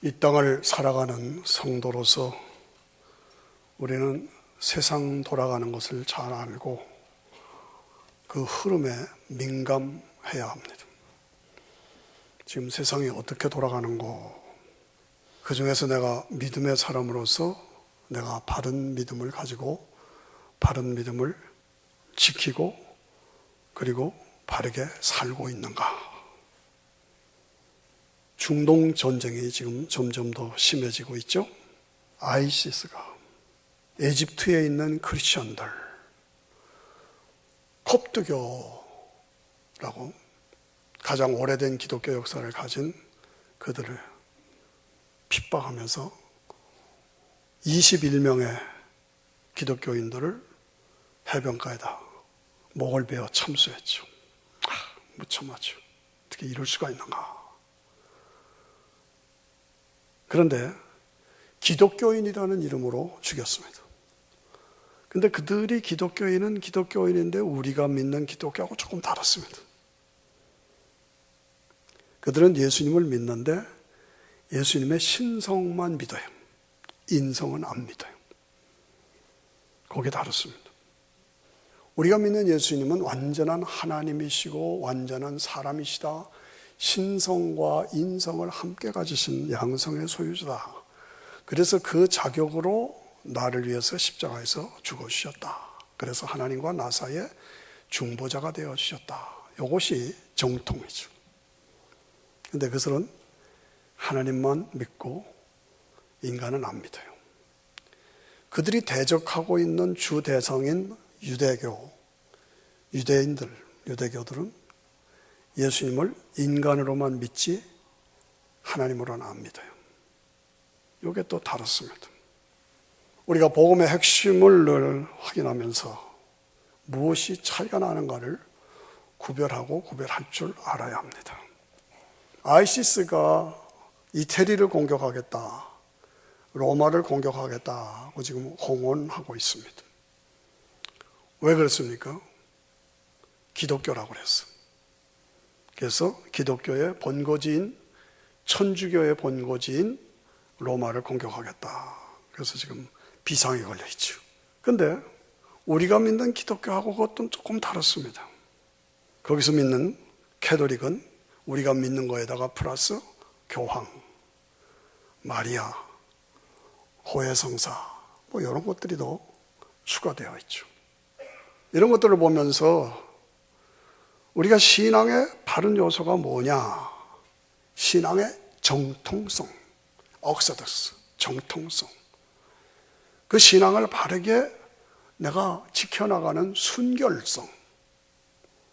이 땅을 살아가는 성도로서 우리는 세상 돌아가는 것을 잘 알고 그 흐름에 민감해야 합니다. 지금 세상이 어떻게 돌아가는 거, 그 중에서 내가 믿음의 사람으로서 내가 바른 믿음을 가지고 바른 믿음을 지키고 그리고 바르게 살고 있는가. 중동 전쟁이 지금 점점 더 심해지고 있죠. 아이시스가 에집트에 있는 크리스천들, 콥트교라고 가장 오래된 기독교 역사를 가진 그들을 핍박하면서 21명의 기독교인들을 해변가에다 목을 베어 참수했죠. 무참하죠. 어떻게 이럴 수가 있는가. 그런데 기독교인이라는 이름으로 죽였습니다. 근데 그들이 기독교인은 기독교인인데 우리가 믿는 기독교하고 조금 다릅니다. 그들은 예수님을 믿는데 예수님의 신성만 믿어요. 인성은 안 믿어요. 그게 다릅니다. 우리가 믿는 예수님은 완전한 하나님이시고 완전한 사람이시다. 신성과 인성을 함께 가지신 양성의 소유자다. 그래서 그 자격으로 나를 위해서 십자가에서 죽어주셨다. 그래서 하나님과 나 사이에 중보자가 되어주셨다. 이것이 정통이죠. 그런데 그것은 하나님만 믿고 인간은 안 믿어요. 그들이 대적하고 있는 주 대상인 유대교들은 예수님을 인간으로만 믿지 하나님으로는 안 믿어요. 이게 또 다릅니다. 우리가 복음의 핵심을 늘 확인하면서 무엇이 차이가 나는가를 구별하고 구별할 줄 알아야 합니다. 아이시스가 이태리를 공격하겠다, 로마를 공격하겠다고 지금 홍언하고 있습니다. 왜 그렇습니까? 기독교라고 그랬어요. 그래서 기독교의 본거지인, 천주교의 본거지인 로마를 공격하겠다. 그래서 지금 비상이 걸려 있죠. 그런데 우리가 믿는 기독교하고 그것도 조금 다릅니다. 거기서 믿는 캐톨릭은 우리가 믿는 거에다가 플러스 교황, 마리아, 호해성사 이런 것들이 더 추가되어 있죠. 이런 것들을 보면서 우리가 신앙의 바른 요소가 뭐냐? 신앙의 정통성, 옥서더스, 정통성. 그 신앙을 바르게 내가 지켜나가는 순결성.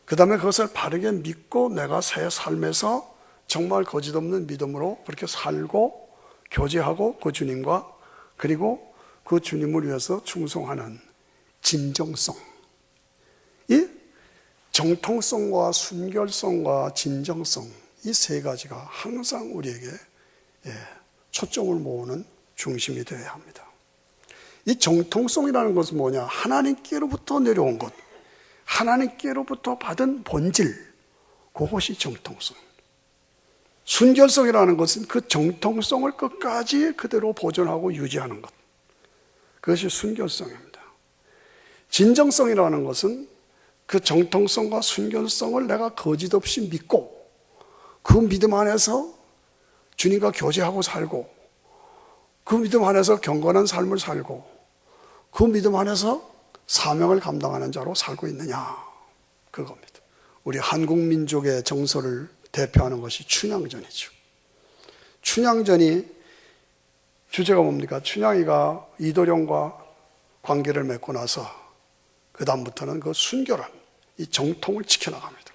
그 다음에 그것을 바르게 믿고 내가 새 삶에서 정말 거짓없는 믿음으로 그렇게 살고 교제하고 그 주님과 그리고 그 주님을 위해서 충성하는 진정성. 이 정통성과 순결성과 진정성, 이 세 가지가 항상 우리에게 초점을 모으는 중심이 되어야 합니다. 이 정통성이라는 것은 뭐냐? 하나님께로부터 내려온 것, 하나님께로부터 받은 본질, 그것이 정통성입니다. 순결성이라는 것은 그 정통성을 끝까지 그대로 보존하고 유지하는 것, 그것이 순결성입니다. 진정성이라는 것은 그 정통성과 순결성을 내가 거짓없이 믿고 그 믿음 안에서 주님과 교제하고 살고 그 믿음 안에서 경건한 삶을 살고 그 믿음 안에서 사명을 감당하는 자로 살고 있느냐, 그겁니다. 우리 한국 민족의 정서를 대표하는 것이 춘향전이죠. 춘향전이 주제가 뭡니까? 춘향이가 이도령과 관계를 맺고 나서 그 다음부터는 그 순결한 이 정통을 지켜나갑니다.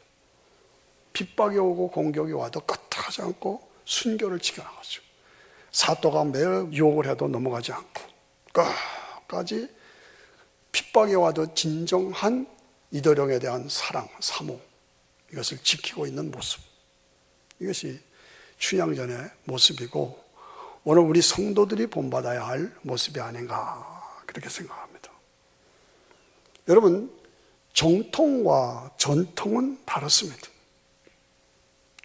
핍박이 오고 공격이 와도 끄떡하지 않고 순결을 지켜나가죠. 사또가 매일 유혹을 해도 넘어가지 않고 끝까지 핍박이 와도 진정한 이도령에 대한 사랑, 사모, 이것을 지키고 있는 모습, 이것이 춘향전의 모습이고 오늘 우리 성도들이 본받아야 할 모습이 아닌가, 그렇게 생각합니다. 여러분, 정통과 전통은 다릅니다.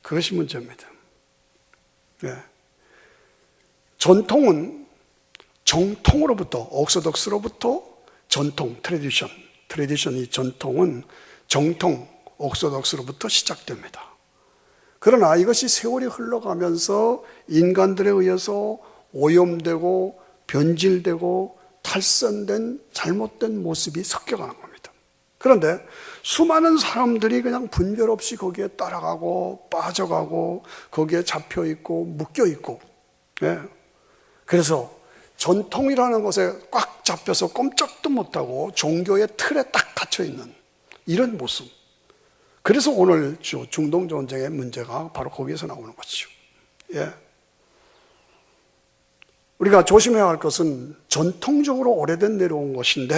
그것이 문제입니다. 네. 전통은 정통으로부터, 옥소독스로부터 전통, 트레디션이 전통은 정통, 옥소독스로부터 시작됩니다. 그러나 이것이 세월이 흘러가면서 인간들에 의해서 오염되고 변질되고 탈선된 잘못된 모습이 섞여가는 겁니다. 그런데 수많은 사람들이 그냥 분별 없이 거기에 따라가고 빠져가고 거기에 잡혀있고 묶여있고, 그래서 전통이라는 것에 꽉 잡혀서 꼼짝도 못하고 종교의 틀에 딱 갇혀있는 이런 모습. 그래서 오늘 중동 전쟁의 문제가 바로 거기에서 나오는 것이죠. 우리가 조심해야 할 것은 전통적으로 오래된 내려온 것인데,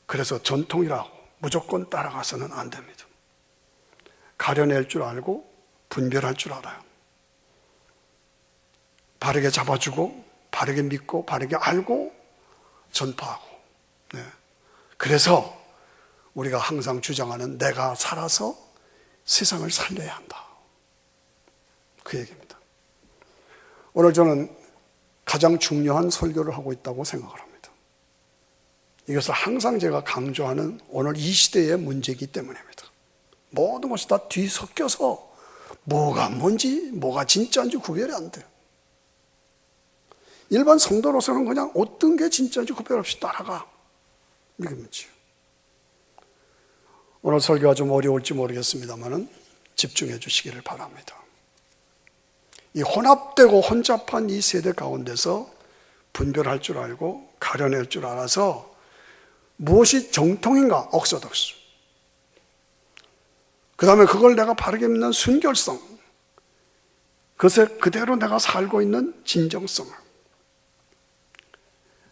그래서 전통이라고 무조건 따라가서는 안 됩니다. 가려낼 줄 알고 분별할 줄 알아요. 바르게 잡아주고 바르게 믿고 바르게 알고 전파하고. 그래서 우리가 항상 주장하는 내가 살아서 세상을 살려야 한다, 그 얘기입니다. 오늘 저는 가장 중요한 설교를 하고 있다고 생각을 합니다. 이것을 항상 제가 강조하는 오늘 이 시대의 문제이기 때문입니다. 모든 것이 다 뒤섞여서 뭐가 뭔지 뭐가 진짜인지 구별이 안 돼요. 일반 성도로서는 그냥 어떤 게 진짜인지 구별 없이 따라가, 이게 문제예요. 오늘 설교가 좀 어려울지 모르겠습니다만 집중해 주시기를 바랍니다. 이 혼합되고 혼잡한 이 세대 가운데서 분별할 줄 알고 가려낼 줄 알아서 무엇이 정통인가, 옥소독스, 그 다음에 그걸 내가 바르게 믿는 순결성, 그것에 그대로 내가 살고 있는 진정성을.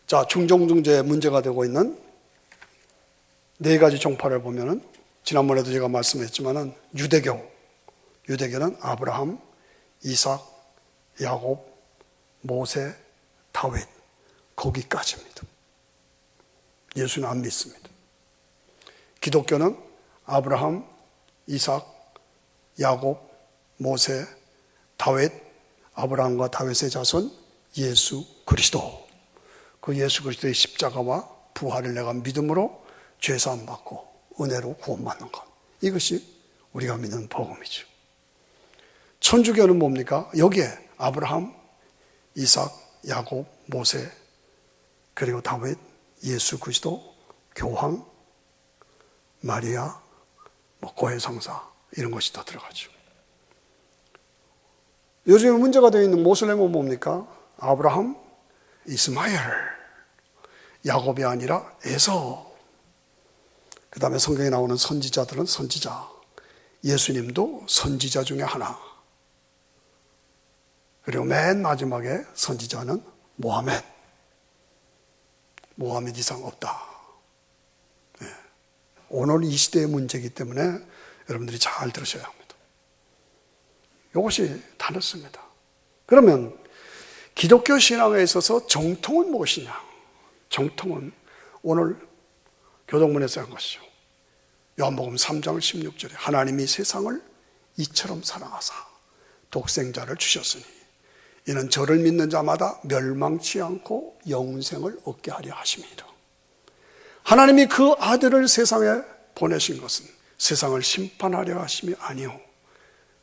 자, 중동중재에 문제가 되고 있는 네 가지 종파를 보면은, 지난번에도 제가 말씀했지만은 유대교는 아브라함, 이삭, 야곱, 모세, 다윗, 거기까지입니다. 예수는 안 믿습니다. 기독교는 아브라함, 이삭, 야곱, 모세, 다윗, 아브라함과 다윗의 자손 예수 그리스도, 그 예수 그리스도의 십자가와 부활을 내가 믿음으로 죄사함 받고 은혜로 구원받는 것, 이것이 우리가 믿는 복음이죠. 천주교는 뭡니까? 여기에 아브라함, 이삭, 야곱, 모세, 그리고 다윗, 예수 그리스도, 교황, 마리아, 고해성사, 이런 것이 다 들어가죠. 요즘에 문제가 되어 있는 모슬렘은 뭡니까? 아브라함, 이스마엘, 야곱이 아니라 에서. 그 다음에 성경에 나오는 선지자들은 선지자, 예수님도 선지자 중에 하나, 그리고 맨 마지막에 선지자는 모하멧 이상 없다. 오늘 이 시대의 문제이기 때문에 여러분들이 잘 들으셔야 합니다. 이것이 다르습니다. 그러면 기독교 신앙에 있어서 정통은 무엇이냐? 정통은 오늘 교동문에서 한 것이죠. 요한복음 3장 16절에 하나님이 세상을 이처럼 사랑하사 독생자를 주셨으니 이는 저를 믿는 자마다 멸망치 않고 영생을 얻게 하려 하심이라. 하나님이 그 아들을 세상에 보내신 것은 세상을 심판하려 하심이 아니요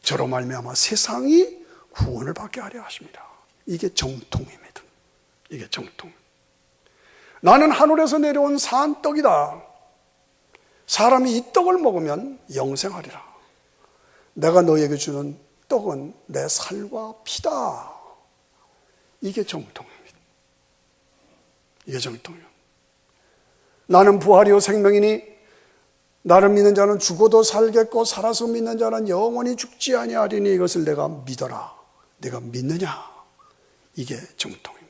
저로 말미암아 세상이 구원을 받게 하려 하십니다. 이게 정통입니다. 이게 정통. 나는 하늘에서 내려온 산 떡이다. 사람이 이 떡을 먹으면 영생하리라. 내가 너에게 주는 떡은 내 살과 피다. 이게 정통입니다. 이게 정통이요. 나는 부활이요 생명이니 나를 믿는 자는 죽어도 살겠고 살아서 믿는 자는 영원히 죽지 아니하리니 이것을 내가 믿어라. 내가 믿느냐? 이게 정통입니다.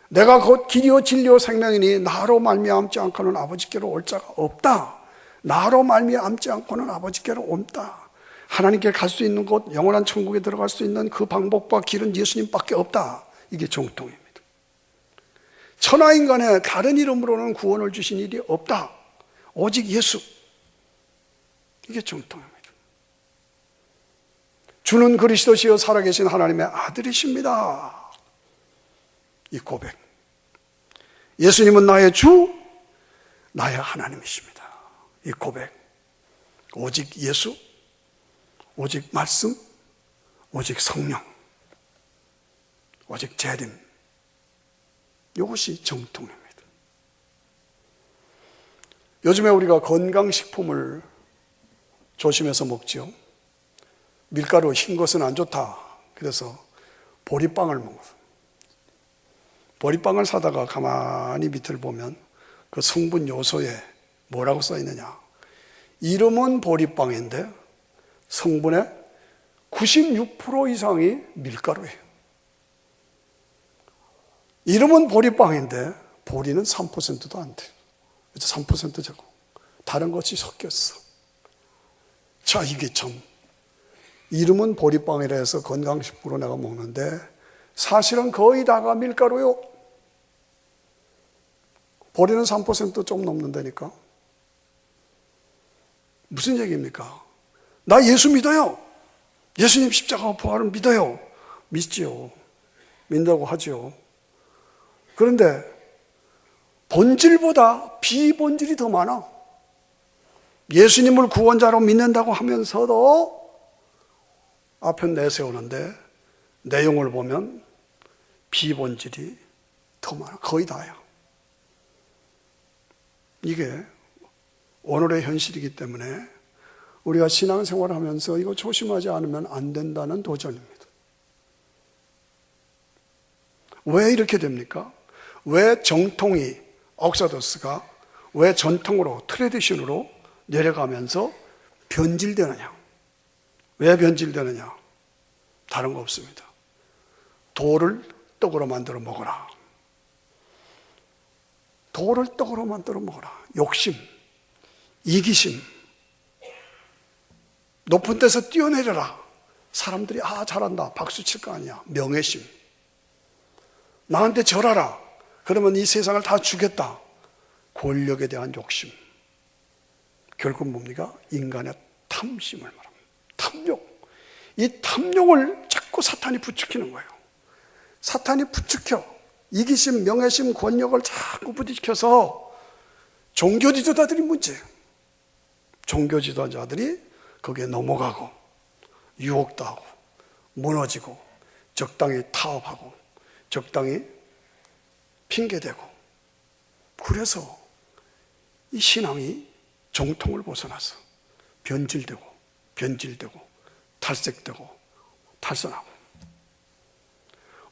내가 곧 길이요 진리요 생명이니 나로 말미암지 않고는 아버지께로 올 자가 없다. 나로 말미암지 않고는 아버지께로 온다. 하나님께 갈 수 있는 곳, 영원한 천국에 들어갈 수 있는 그 방법과 길은 예수님밖에 없다. 이게 정통입니다. 천하인간의 다른 이름으로는 구원을 주신 일이 없다. 오직 예수. 이게 정통입니다. 주는 그리스도시요 살아계신 하나님의 아들이십니다. 이 고백. 예수님은 나의 주, 나의 하나님이십니다. 이 고백. 오직 예수, 오직 말씀, 오직 성령, 오직 재림. 이것이 정통입니다. 요즘에 우리가 건강식품을 조심해서 먹지요. 밀가루 흰 것은 안 좋다. 그래서 보리빵을 먹어요. 보리빵을 사다가 가만히 밑을 보면 그 성분 요소에 뭐라고 써 있느냐. 이름은 보리빵인데 성분의 96% 이상이 밀가루예요. 이름은 보리빵인데 보리는 3%도 안 돼요. 3% 되고 다른 것이 섞였어. 자, 이게 참 이름은 보리빵이라 해서 건강식품으로 내가 먹는데 사실은 거의 다가 밀가루요. 보리는 3% 좀 넘는다니까. 무슨 얘기입니까? 나 예수 믿어요. 예수님 십자가 부활을 믿어요. 믿지요. 믿는다고 하죠. 그런데 본질보다 비본질이 더 많아. 예수님을 구원자로 믿는다고 하면서도 앞에 내세우는데 내용을 보면 비본질이 더 많아. 거의 다야. 이게 오늘의 현실이기 때문에 우리가 신앙생활을 하면서 이거 조심하지 않으면 안 된다는 도전입니다. 왜 이렇게 됩니까? 왜 정통이, 옥사더스가 왜 전통으로, 트레디션으로 내려가면서 변질되느냐? 왜 변질되느냐? 다른 거 없습니다. 돌을 떡으로 만들어 먹어라. 돌을 떡으로 만들어 먹어라. 욕심, 이기심, 높은 데서 뛰어내려라. 사람들이 잘한다 박수 칠 거 아니야. 명예심, 나한테 절하라. 그러면 이 세상을 다 주겠다. 권력에 대한 욕심. 결국 뭡니까? 인간의 탐심을 말합니다. 탐욕. 이 탐욕을 자꾸 사탄이 부추기는 거예요. 사탄이 부추겨 이기심, 명예심, 권력을 자꾸 부딪혀서 종교 지도자들이 문제예요. 종교 지도자들이 거기에 넘어가고 유혹도 하고 무너지고 적당히 타협하고 적당히 핑계대고, 그래서 이 신앙이 정통을 벗어나서 변질되고 탈색되고 탈선하고.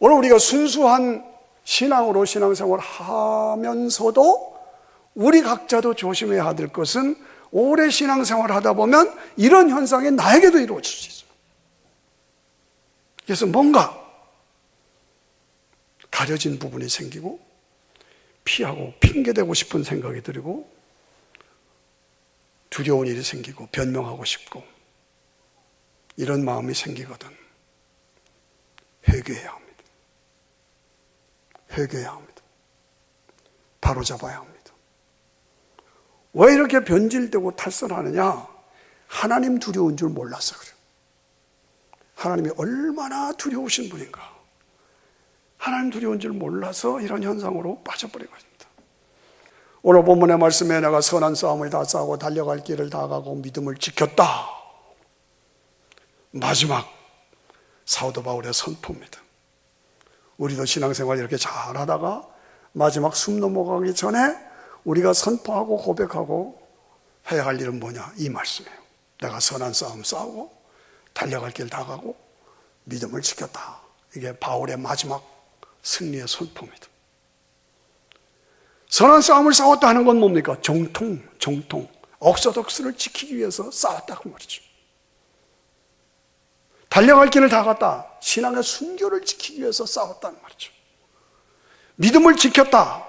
오늘 우리가 순수한 신앙으로 신앙생활을 하면서도 우리 각자도 조심해야 될 것은 오래 신앙생활을 하다 보면 이런 현상이 나에게도 이루어질 수 있어요. 그래서 뭔가 가려진 부분이 생기고 피하고 핑계대고 싶은 생각이 들고 두려운 일이 생기고 변명하고 싶고 이런 마음이 생기거든. 회개해야 합니다. 회개해야 합니다. 바로잡아야 합니다. 왜 이렇게 변질되고 탈선하느냐? 하나님 두려운 줄 몰라서 그래요. 하나님이 얼마나 두려우신 분인가. 하나님 두려운 줄 몰라서 이런 현상으로 빠져버리고 있습니다. 오늘 본문의 말씀에 내가 선한 싸움을 다 싸우고 달려갈 길을 다 가고 믿음을 지켰다. 마지막 사도 바울의 선포입니다. 우리도 신앙생활 이렇게 잘하다가 마지막 숨 넘어가기 전에 우리가 선포하고 고백하고 해야 할 일은 뭐냐? 이 말씀이에요. 내가 선한 싸움 싸우고 달려갈 길 다 가고 믿음을 지켰다. 이게 바울의 마지막 승리의 선포입니다. 선한 싸움을 싸웠다 하는 건 뭡니까? 정통, 옥소독스를 지키기 위해서 싸웠다고 말이죠. 달려갈 길을 다 갔다. 신앙의 순교를 지키기 위해서 싸웠다는 말이죠. 믿음을 지켰다.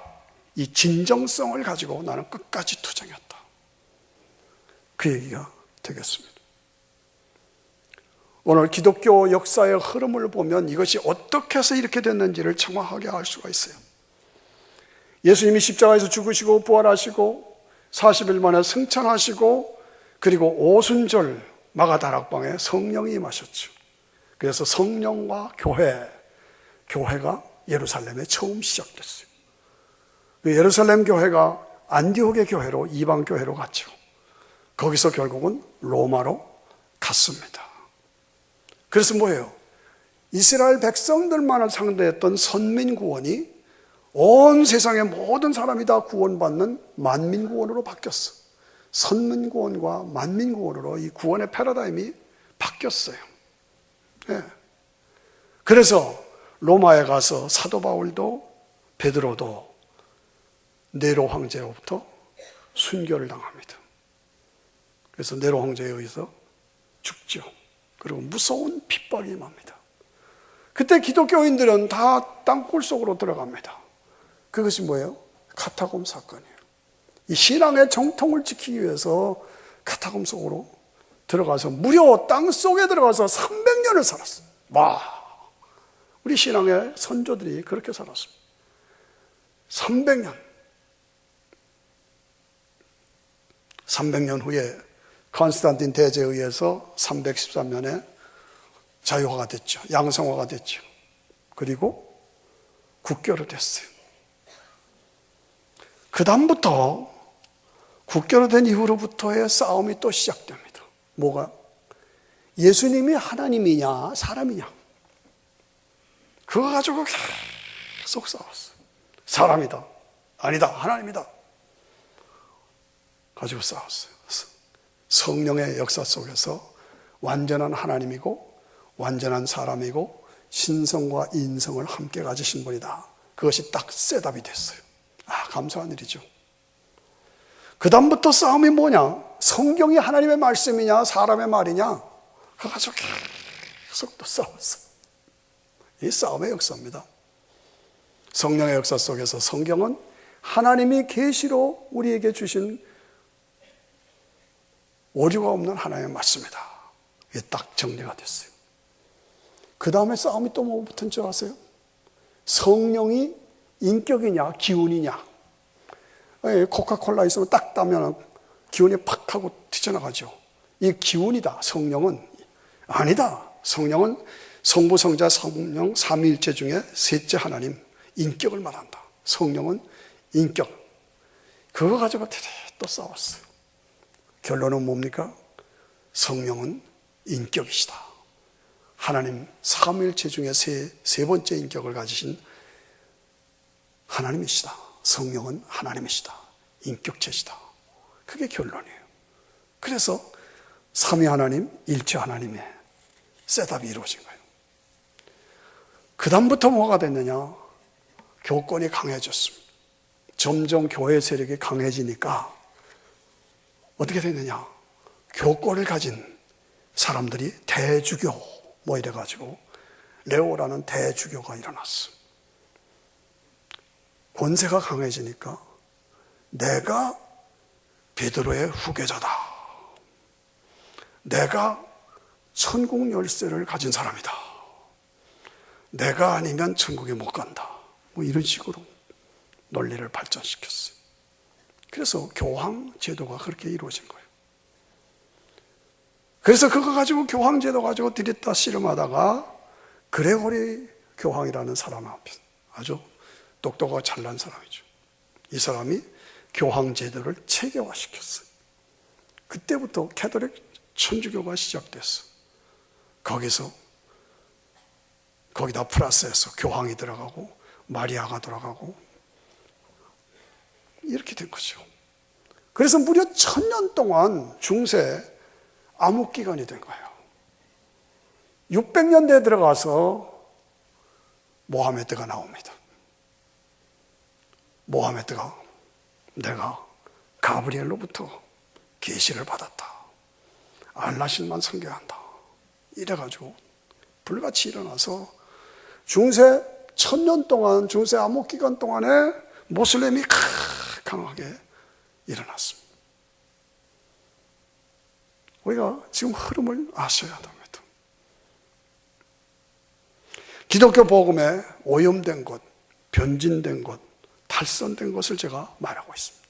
이 진정성을 가지고 나는 끝까지 투쟁했다. 그 얘기가 되겠습니다. 오늘 기독교 역사의 흐름을 보면 이것이 어떻게 해서 이렇게 됐는지를 정확하게 알 수가 있어요. 예수님이 십자가에서 죽으시고 부활하시고 40일 만에 승천하시고 그리고 오순절 마가다락방에 성령이 임하셨죠. 그래서 성령과 교회가 예루살렘에 처음 시작됐어요. 그 예루살렘 교회가 안디옥의 교회로, 이방 교회로 갔죠. 거기서 결국은 로마로 갔습니다. 그래서 뭐예요? 이스라엘 백성들만을 상대했던 선민구원이 온 세상의 모든 사람이 다 구원받는 만민구원으로 바뀌었어. 선민구원과 만민구원으로 이 구원의 패러다임이 바뀌었어요. 네. 그래서 로마에 가서 사도 바울도 베드로도 네로 황제로부터 순교를 당합니다. 그래서 네로 황제에 의해서 죽죠. 그리고 무서운 핍박이 임합니다. 그때 기독교인들은 다 땅굴 속으로 들어갑니다. 그것이 뭐예요? 카타콤 사건이에요. 이 신앙의 정통을 지키기 위해서 카타콤 속으로 들어가서 무려 땅 속에 들어가서 300년을 살았어요. 와, 우리 신앙의 선조들이 그렇게 살았습니다. 300년. 300년 후에 컨스탄틴 대제에 의해서 313년에 자유화가 됐죠. 양성화가 됐죠. 그리고 국교로 됐어요. 그 다음부터 국교로 된 이후로부터의 싸움이 또 시작됩니다. 뭐가? 예수님이 하나님이냐 사람이냐, 그거 가지고 계속 싸웠어요. 사람이다, 아니다, 하나님이다 가지고 싸웠어요. 성령의 역사 속에서 완전한 하나님이고 완전한 사람이고 신성과 인성을 함께 가지신 분이다. 그것이 딱 셋업이 됐어요. 감사한 일이죠. 그 다음부터 싸움이 뭐냐? 성경이 하나님의 말씀이냐 사람의 말이냐, 그거 가지고 계속 또 싸웠어요. 이 싸움의 역사입니다. 성령의 역사 속에서 성경은 하나님이 계시로 우리에게 주신 오류가 없는 하나님의 말씀이다. 이게 딱 정리가 됐어요. 그 다음에 싸움이 또 뭐 붙은 줄 아세요? 성령이 인격이냐 기운이냐. 코카콜라 있으면 딱 따면 기운이 팍 하고 튀쳐나가죠. 이 기운이다. 성령은 아니다. 성령은 성부, 성자, 성령 삼위일체 중에 셋째 하나님 인격을 말한다. 성령은 인격. 그거 가지고 또 싸웠어요. 결론은 뭡니까? 성령은 인격이시다. 하나님 삼위일체 중에 세 번째 인격을 가지신 하나님이시다. 성령은 하나님이시다. 인격체시다. 그게 결론이에요. 그래서 삼위 하나님, 일체 하나님의 셋업이 이루어진 거예요. 그 다음부터 뭐가 됐느냐? 교권이 강해졌습니다. 점점 교회 세력이 강해지니까 어떻게 됐느냐? 교권을 가진 사람들이 대주교 뭐 이래가지고 레오라는 대주교가 일어났어. 권세가 강해지니까 내가 베드로의 후계자다. 내가 천국 열쇠를 가진 사람이다. 내가 아니면 천국에 못 간다. 뭐 이런 식으로 논리를 발전시켰어요. 그래서 교황 제도가 그렇게 이루어진 거예요. 그래서 그거 가지고 교황 제도 가지고 들였다 씨름하다가 그레고리 교황이라는 사람 앞에 아주 똑똑하고 잘난 사람이죠. 이 사람이 교황 제도를 체계화시켰어요. 그때부터 캐톨릭 천주교가 시작됐어. 거기다 플러스해서 교황이 들어가고 마리아가 들어가고 이렇게 된 거죠. 그래서 무려 1000년 동안 중세 암흑기간이 된 거예요. 600년대에 들어가서 모하메드가 나옵니다. 모하메드가 내가 가브리엘로부터 계시를 받았다. 알라신만 선교한다. 이래가지고 불같이 일어나서 중세 1000년 동안, 중세 암흑기간 동안에 모슬렘이 강하게 일어났습니다. 우리가 지금 흐름을 아셔야 됩니다. 기독교 복음에 오염된 것, 변진된 것, 탈선된 것을 제가 말하고 있습니다.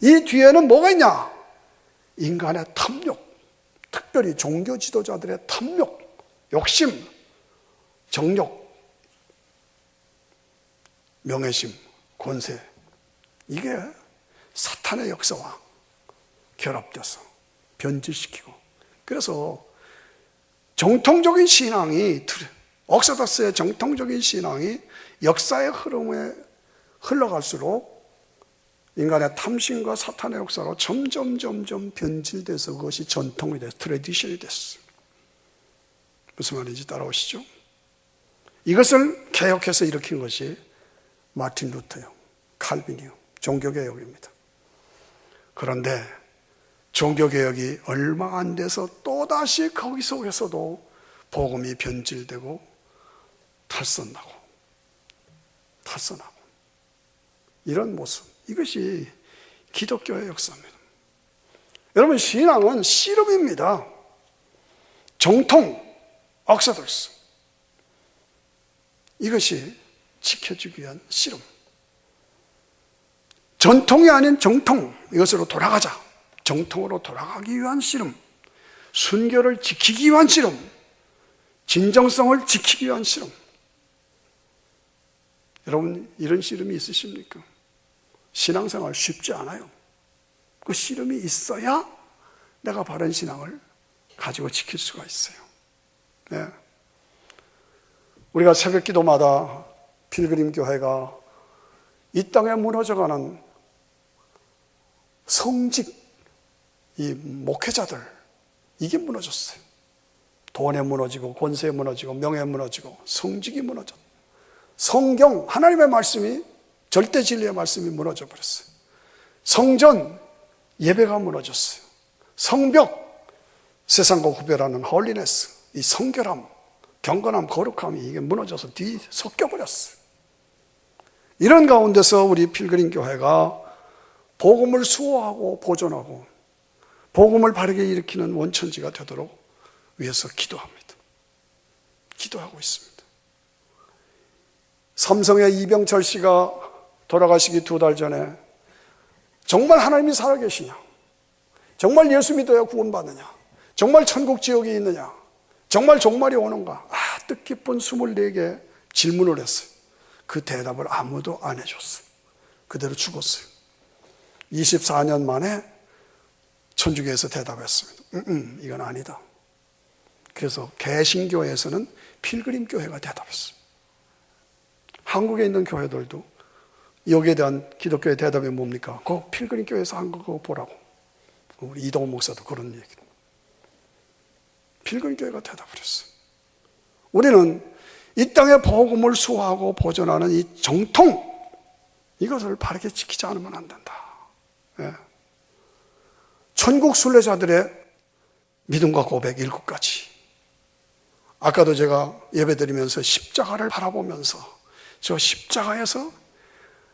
이 뒤에는 뭐가 있냐? 인간의 탐욕, 특별히 종교 지도자들의 탐욕, 욕심, 정욕, 명예심, 권세, 이게 사탄의 역사와 결합돼서 변질시키고, 그래서 정통적인 신앙이, 옥서더스의 정통적인 신앙이 역사의 흐름에 흘러갈수록 인간의 탐심과 사탄의 역사로 점점 변질돼서 그것이 전통이 됐어, 트래디션이 됐어. 무슨 말인지 따라오시죠? 이것을 개혁해서 일으킨 것이 마틴 루터요, 칼빈이요, 종교개혁입니다. 그런데 종교개혁이 얼마 안 돼서 또다시 거기 속에서도 복음이 변질되고 탈선하고 이런 모습, 이것이 기독교의 역사입니다. 여러분, 신앙은 씨름입니다. 정통, 옥서더스, 이것이 지켜주기 위한 씨름. 전통이 아닌 정통, 이것으로 돌아가자, 정통으로 돌아가기 위한 씨름, 순교를 지키기 위한 씨름, 진정성을 지키기 위한 씨름. 여러분, 이런 씨름이 있으십니까? 신앙생활 쉽지 않아요. 그 씨름이 있어야 내가 바른 신앙을 가지고 지킬 수가 있어요. 네. 우리가 새벽 기도마다 필그림 교회가 이 땅에 무너져가는 성직, 이 목회자들, 이게 무너졌어요. 돈에 무너지고, 권세에 무너지고, 명예에 무너지고, 성직이 무너졌어요. 성경, 하나님의 말씀이, 절대 진리의 말씀이 무너져 버렸어요. 성전, 예배가 무너졌어요. 성벽, 세상과 구별하는 홀리네스, 이 성결함, 경건함, 거룩함이 이게 무너져서 뒤섞여 버렸어요. 이런 가운데서 우리 필그림 교회가 복음을 수호하고 보존하고 복음을 바르게 일으키는 원천지가 되도록 위해서 기도합니다. 기도하고 있습니다. 삼성의 이병철 씨가 돌아가시기 2달 전에 정말 하나님이 살아계시냐? 정말 예수 믿어야 구원받느냐? 정말 천국 지옥이 있느냐? 정말 종말이 오는가? 뜻깊은 24개 질문을 했어요. 그 대답을 아무도 안 해줬어요. 그대로 죽었어요. 24년 만에 천주교에서 대답했습니다. 이건 아니다. 그래서 개신교에서는 필그림 교회가 대답했어요. 한국에 있는 교회들도 여기에 대한 기독교의 대답이 뭡니까? 그 필그림 교회에서 한 거 그거 보라고. 우리 이동훈 목사도 그런 얘기를. 필그림 교회가 대답을 했어요. 우리는 이 땅의 복음을 수호하고 보존하는 이 정통, 이것을 바르게 지키지 않으면 안 된다. 예. 천국 순례자들의 믿음과 고백 7가지. 아까도 제가 예배드리면서 십자가를 바라보면서 저 십자가에서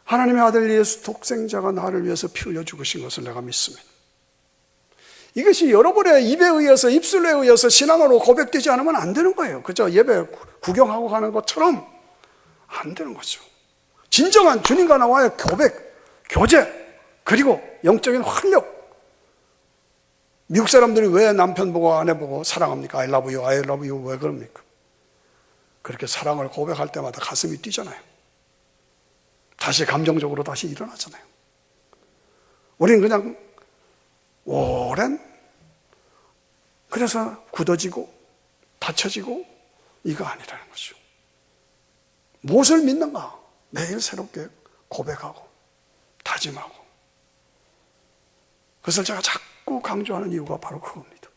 하나님의 아들 예수 독생자가 나를 위해서 피 흘려 죽으신 것을 내가 믿습니다. 이것이 여러분의 입에 의해서, 입술에 의해서 신앙으로 고백되지 않으면 안 되는 거예요. 그죠? 예배 구경하고 가는 것처럼 안 되는 거죠. 진정한 주님과 나와의 고백, 교제, 그리고 영적인 활력. 미국 사람들이 왜 남편 보고 아내 보고 사랑합니까? I love you, I love you. 왜 그럽니까? 그렇게 사랑을 고백할 때마다 가슴이 뛰잖아요. 다시 감정적으로 다시 일어나잖아요. 우리는 그냥 오랜, 그래서 굳어지고 다쳐지고 이거 아니라는 거죠. 무엇을 믿는가? 매일 새롭게 고백하고 다짐하고. 그것을 제가 자꾸 강조하는 이유가 바로 그겁니다.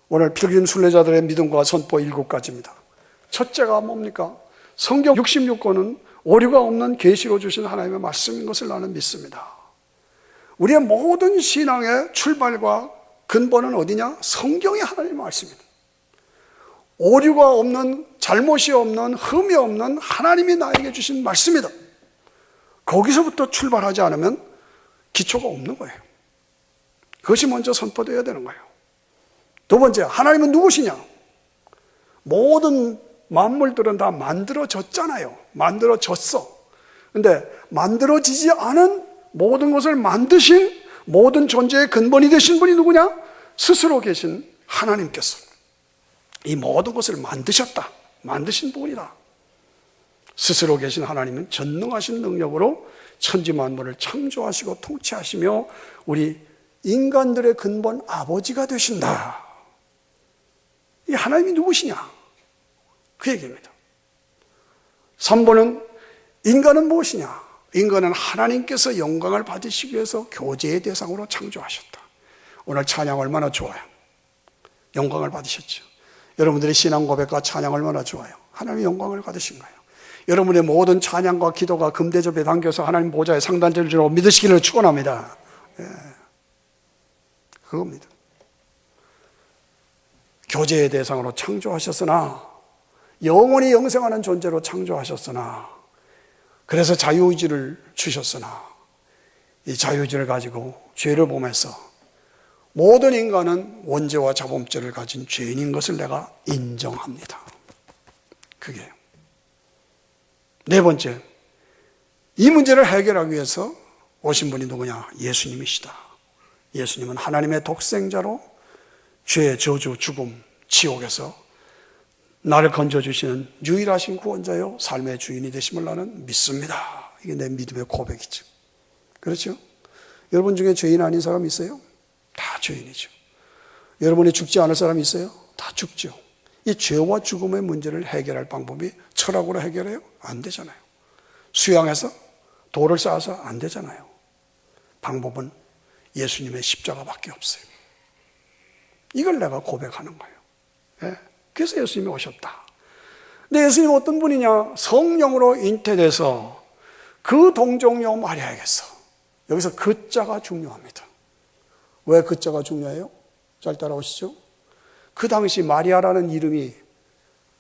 오늘 필그림 순례자들의 믿음과 선포 7가지입니다. 첫째가 뭡니까? 성경 66권은 오류가 없는 계시로 주신 하나님의 말씀인 것을 나는 믿습니다. 우리의 모든 신앙의 출발과 근본은 어디냐? 성경이 하나님의 말씀입니다. 오류가 없는, 잘못이 없는, 흠이 없는 하나님이 나에게 주신 말씀이다. 거기서부터 출발하지 않으면 기초가 없는 거예요. 그것이 먼저 선포되어야 되는 거예요. 두 번째, 하나님은 누구시냐? 모든 만물들은 다 만들어졌잖아요. 만들어졌어. 근데 만들어지지 않은 모든 것을 만드신, 모든 존재의 근본이 되신 분이 누구냐? 스스로 계신 하나님께서 이 모든 것을 만드셨다. 만드신 분이다. 스스로 계신 하나님은 전능하신 능력으로 천지 만물을 창조하시고 통치하시며 우리 인간들의 근본 아버지가 되신다. 이 하나님이 누구시냐? 그 얘기입니다. 3번은 인간은 무엇이냐? 인간은 하나님께서 영광을 받으시기 위해서 교제의 대상으로 창조하셨다. 오늘 찬양 얼마나 좋아요. 영광을 받으셨죠. 여러분들의 신앙 고백과 찬양 얼마나 좋아요. 하나님의 영광을 받으신 거예요. 여러분의 모든 찬양과 기도가 금대접에 담겨서 하나님 보좌에 상단될 줄로 믿으시기를 축원합니다. 예. 그겁니다. 교제의 대상으로 창조하셨으나 영원히 영생하는 존재로 창조하셨으나 그래서 자유의지를 주셨으나 이 자유의지를 가지고 죄를 범해서 모든 인간은 원죄와 자범죄를 가진 죄인인 것을 내가 인정합니다. 그게 네 번째, 이 문제를 해결하기 위해서 오신 분이 누구냐? 예수님이시다. 예수님은 하나님의 독생자로 죄, 저주, 죽음, 지옥에서 나를 건져주시는 유일하신 구원자요 삶의 주인이 되심을 나는 믿습니다. 이게 내 믿음의 고백이죠. 그렇죠? 여러분 중에 죄인 아닌 사람 있어요? 다 죄인이죠. 여러분이 죽지 않을 사람 있어요? 다 죽죠. 이 죄와 죽음의 문제를 해결할 방법이 철학으로 해결해요? 안 되잖아요. 수양해서 돌을 쌓아서 안 되잖아요. 방법은 예수님의 십자가밖에 없어요. 이걸 내가 고백하는 거예요. 예? 그래서 예수님이 오셨다. 근데 예수님 어떤 분이냐? 성령으로 잉태돼서 그 동정녀 마리아에게서, 여기서 그 자가 중요합니다. 왜 그 자가 중요해요? 잘 따라오시죠? 그 당시 마리아라는 이름이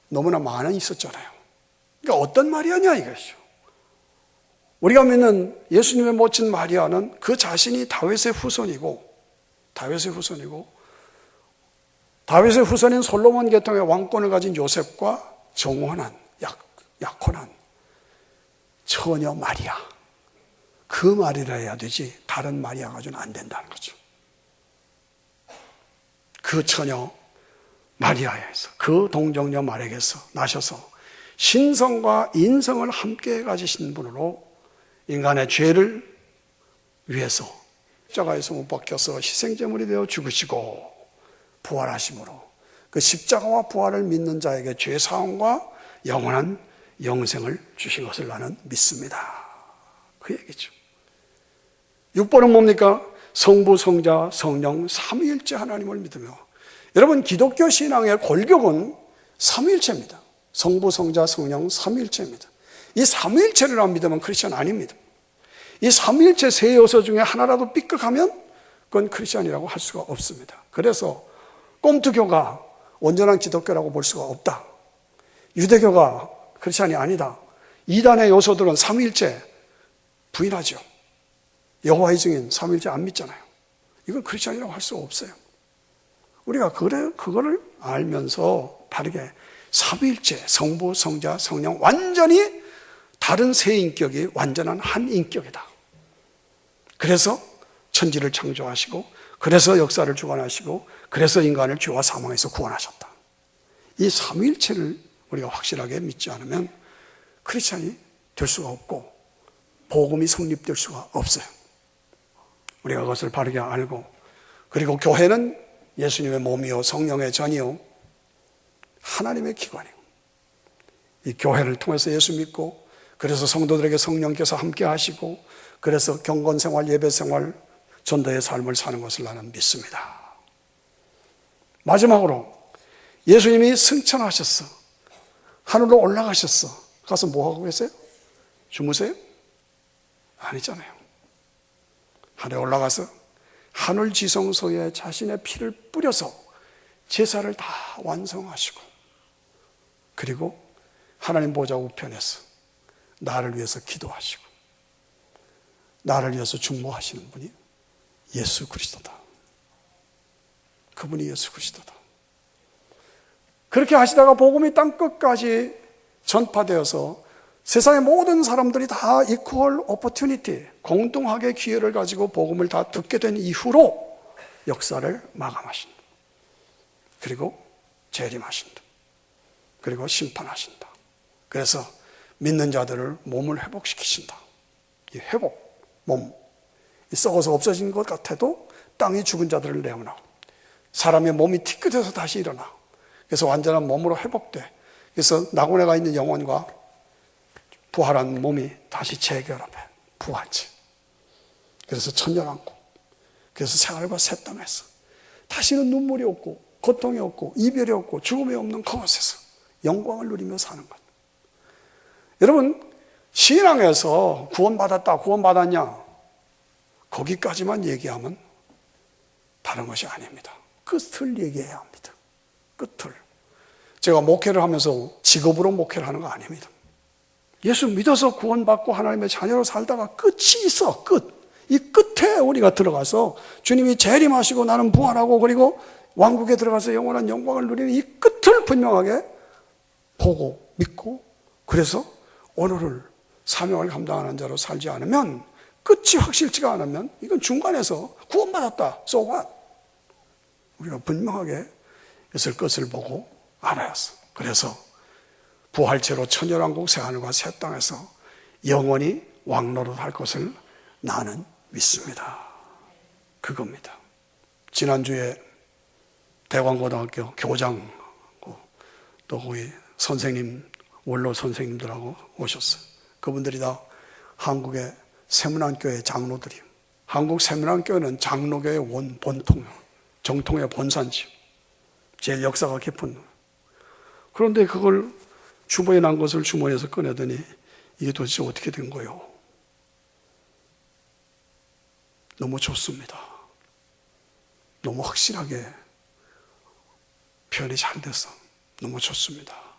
너무나 많이 있었잖아요. 그러니까 어떤 마리아냐 이것이죠. 우리가 믿는 예수님의 모친 마리아는 그 자신이 다윗의 후손이고 다윗의 후손인 솔로몬 계통의 왕권을 가진 요셉과 정혼한 약혼한 처녀 마리아, 그 마리아라 해야 되지 다른 마리아 가지고는 안 된다는 거죠. 그 처녀 마리아에서, 그 동정녀 마리아에게서 나셔서 신성과 인성을 함께 가지신 분으로 인간의 죄를 위해서 십자가에서 못 박혀서 희생제물이 되어 죽으시고 부활하심으로 그 십자가와 부활을 믿는 자에게 죄사함과 영원한 영생을 주신 것을 나는 믿습니다. 그 얘기죠. 6번은 뭡니까? 성부, 성자, 성령, 삼위일체 하나님을 믿으며. 여러분, 기독교 신앙의 골격은 삼위일체입니다. 성부, 성자, 성령, 삼위일체입니다. 이 삼위일체를 안 믿으면 크리스천 아닙니다. 이 삼위일체 세 요소 중에 하나라도 삐끗하면 그건 크리스천이라고 할 수가 없습니다. 그래서 꼼투교가 온전한 기독교라고 볼 수가 없다. 유대교가 크리스천이 아니다. 이단의 요소들은 삼위일체 부인하죠. 여호와의 증인 삼위일체 안 믿잖아요. 이건 크리스천이라고 할 수가 없어요. 우리가 그거를 알면서 바르게 삼위일체, 성부, 성자, 성령 완전히 다른 세 인격이 완전한 한 인격이다. 그래서 천지를 창조하시고 그래서 역사를 주관하시고 그래서 인간을 죄와 사망에서 구원하셨다. 이 삼위일체를 우리가 확실하게 믿지 않으면 크리스천이 될 수가 없고 복음이 성립될 수가 없어요. 우리가 그것을 바르게 알고, 그리고 교회는 예수님의 몸이요 성령의 전이요 하나님의 기관이고, 이 교회를 통해서 예수 믿고 그래서 성도들에게 성령께서 함께 하시고 그래서 경건생활, 예배생활, 전도의 삶을 사는 것을 나는 믿습니다. 마지막으로 예수님이 승천하셨어. 하늘로 올라가셨어. 가서 뭐하고 계세요? 주무세요? 아니잖아요. 하늘에 올라가서 하늘 지성소에 자신의 피를 뿌려서 제사를 다 완성하시고 그리고 하나님 보좌 우편에서 나를 위해서 기도하시고 나를 위해서 중보하시는 분이 예수 그리스도다. 그분이 예수 그리스도다. 그렇게 하시다가 복음이 땅끝까지 전파되어서 세상의 모든 사람들이 다 이퀄 오퍼튜니티, 공동하게 기회를 가지고 복음을 다 듣게 된 이후로 역사를 마감하신다. 그리고 재림하신다. 그리고 심판하신다. 그래서 믿는 자들을 몸을 회복시키신다. 이 회복, 몸. 썩어서 없어진 것 같아도 땅에 죽은 자들을 내어나고 사람의 몸이 티끝에서 다시 일어나. 그래서 완전한 몸으로 회복돼. 그래서 낙원에 있는 영혼과 부활한 몸이 다시 재결합해. 부활체. 그래서 천년왕국. 그래서 생활과 새 땅에서 다시는 눈물이 없고 고통이 없고 이별이 없고 죽음이 없는 그곳에서 영광을 누리며 사는 것. 여러분, 신앙에서 구원받았다, 구원받았냐? 거기까지만 얘기하면 다른 것이 아닙니다. 끝을 얘기해야 합니다. 끝을. 제가 목회를 하면서 직업으로 목회를 하는 거 아닙니다. 예수 믿어서 구원받고 하나님의 자녀로 살다가 끝이 있어, 끝. 이 끝에 우리가 들어가서 주님이 재림하시고 나는 부활하고 그리고 왕국에 들어가서 영원한 영광을 누리는 이 끝을 분명하게 보고 믿고 그래서 오늘을 사명을 감당하는 자로 살지 않으면 끝이 확실치가 않으면 이건 중간에서 구원받았다. So what? 우리가 분명하게 있을 것을 보고 알아야 했어. 그래서 부활체로 천년왕국 새하늘과 새 땅에서 영원히 왕노릇할 것을 나는 믿습니다. 그겁니다. 지난주에 대광고등학교 교장 또 거기 선생님 원로 선생님들하고 오셨어요. 그분들이 다 한국의 세문안교회 장로들이에요. 한국 세문안교회는 장로교의 본통, 정통의 본산지, 제일 역사가 깊은. 그런데 그걸 주머니에 난 것을 주머니에서 꺼내더니 이게 도대체 어떻게 된 거예요? 너무 좋습니다. 너무 확실하게 표현이 잘 돼서 너무 좋습니다.